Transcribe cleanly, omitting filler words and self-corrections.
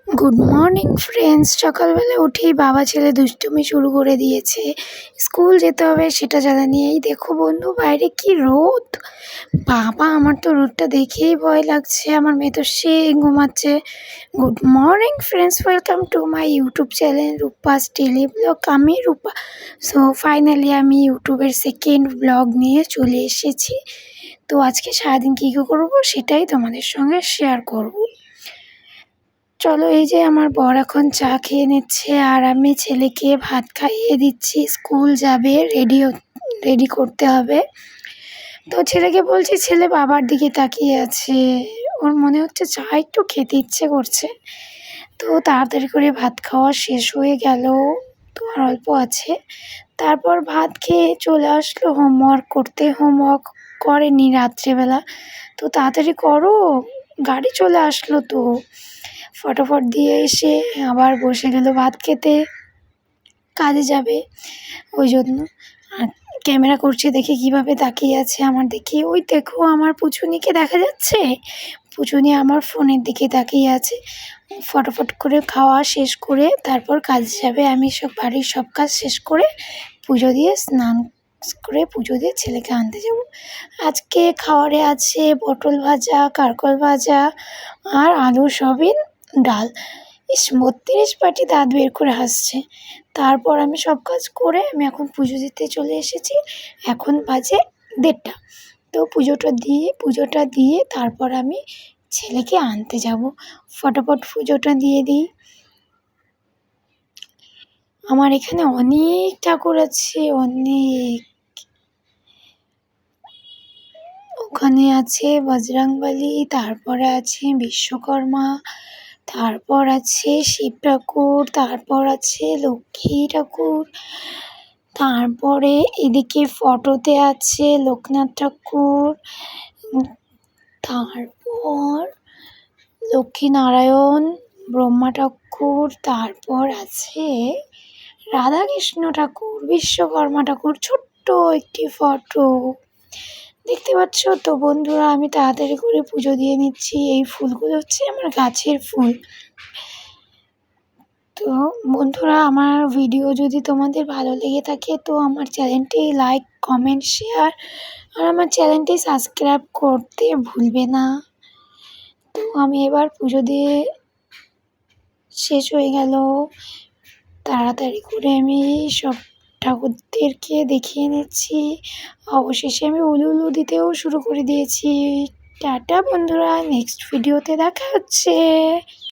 Good morning friends. সকালবেলা উঠেই বাবা ছেলে দুষ্টুমি শুরু করে দিয়েছে। স্কুল যেতে হবে সেটা জানা নেই। এই দেখো বন্ধু, বাইরে কি রোদ! বাবা, আমার তো রোদটা দেখেই ভয় লাগছে। আমার মেয়ে তো সে ঘুমাচ্ছে। Good morning friends, welcome to my YouTube channel Rupa's daily blog. আমি রূপা। সো ফাইনালি আমি ইউটিউবের সেকেন্ড ব্লগ নিয়ে চলে এসেছি। তো আজকে সারাদিন কী কী করবো সেটাই তোমাদের সঙ্গে শেয়ার করব। চলো, এই যে আমার বর এখন চা খেয়ে নিচ্ছে আর আমি ছেলেকে ভাত খাইয়ে দিচ্ছি। স্কুল যাবে, রেডি করতে হবে। তো ছেলেকে বলছি, ছেলে বাবার দিকে তাকিয়ে আছে। ওর মনে হচ্ছে চা একটু খেতে ইচ্ছে করছে। তো তাড়াতাড়ি করে ভাত খাওয়া শেষ হয়ে গেল। তো আর অল্প আছে। তারপর ভাত খেয়ে চলে আসলো হোমওয়ার্ক করতে। হোমওয়ার্ক করেনি রাত্রেবেলা। তো তাড়াতাড়ি করো, গাড়ি চলে আসলো। তো ফটাফট দিয়ে এসে আবার বসে গেল ভাত খেতে। কাজে যাবে ওই জন্য। আর ক্যামেরা করছে দেখে কীভাবে তাকিয়ে আছে আমার দিকে। ওই দেখো, আমার পুচুনিকে দেখা যাচ্ছে। পুচুনি আমার ফোনের দিকে তাকিয়ে আছে। ফটাফট করে খাওয়া শেষ করে তারপর কাজে যাবে। আমি বাড়ির সব কাজ শেষ করে পুজো দিয়ে স্নান করে পুজো দিয়ে ছেলেকে আনতে যাব। আজকে খাবারে আছে পটল ভাজা, কারকল ভাজা আর আলু সয়াবিন ডাল। ৩২ পাটি দাঁত বের করে হাসছে। তারপর আমি সব কাজ করে আমি এখন পুজো দিতে চলে এসেছি। এখন বাজে ১:৩০। তো পুজোটা দিয়ে তারপর আমি ছেলেকে আনতে যাব। ফটাফট পুজোটা দিয়ে দিই। আমার এখানে অনেক ঠাকুর আছে, অনেক। ওখানে আছে বজরংবলী, তারপরে আছে বিশ্বকর্মা, তারপর আছে শিব ঠাকুর, তারপর আছে লক্ষ্মী ঠাকুর, তারপরে এদিকে ফটোতে আছে লোকনাথ ঠাকুর, তারপর লক্ষ্মীনারায়ণ, ব্রহ্মা ঠাকুর, তারপর আছে রাধাকৃষ্ণ ঠাকুর, বিশ্বকর্মা ঠাকুর। ছোট্ট একটি ফটো দেখতে পাচ্ছ তো বন্ধুরা। আমি তাড়াতাড়ি করে পুজো দিয়ে নিচ্ছি। এই ফুলগুলো হচ্ছে আমার গাছের ফুল। তো বন্ধুরা, আমার ভিডিও যদি তোমাদের ভালো লেগে থাকে তো আমার চ্যানেলটি লাইক, কমেন্ট, শেয়ার আর আমার চ্যানেলটি সাবস্ক্রাইব করতে ভুলবে না। তো আমি এবার পুজো দিয়ে শেষ হয়ে গেল। তাড়াতাড়ি করে আমি সব ঠাকুরদেরকে দেখিয়ে নিচ্ছি। অবশেষে আমি উলু দিতেও শুরু করে দিয়েছি। টাটা বন্ধুরা, নেক্সট ভিডিওতে দেখা হচ্ছে।